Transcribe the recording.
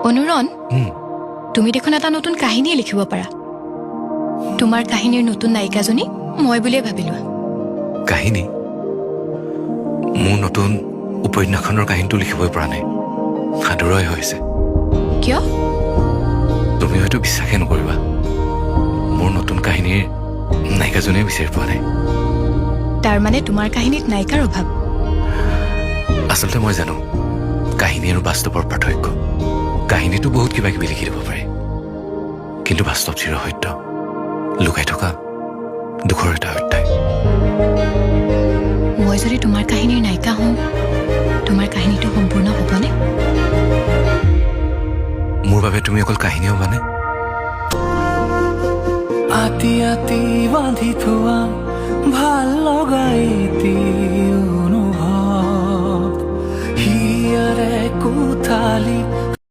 অনুৰণ তুমি দেখোন এটা নতুন কাহিনী লিখিব পাৰা তোমাৰ কাহিনীৰ নতুন নায়িকাজনী মই বুলিয়ে ভাবি লোৱা কাহিনী মোৰ নতুন উপন্যাসখনৰ কাহিনীটো লিখিবই পৰা নাই সাদুৰয় হৈছে কিয় তুমি হয়তো বিশ্বাসে নকৰিবা মোৰ নতুন কাহিনীৰ নায়িকাজনীয়ে বিচাৰি পোৱা নাই তাৰ মানে তোমাৰ কাহিনীত নায়িকাৰ অভাৱ আচলতে মই জানো কাহিনী আৰু বাস্তৱৰ পাৰ্থক্য কাহিনীটো বহুত কিবা কিবি লিখি দিব পাৰে কিন্তু বাস্তৱ চিৰ সত্য লুকাই থকা দুখৰ এটা অধ্যায় মই যদি তোমাৰ কাহিনীৰ নায়িকা হওঁ তোমাৰ কাহিনীটো সম্পূৰ্ণ হ'বনে মোৰ বাবে তুমি অকল কাহিনী হ'বানে আতি আতি বান্ধি থোৱা ভাল লগা এটি অনুভৱ হিয়াৰে কোঠালি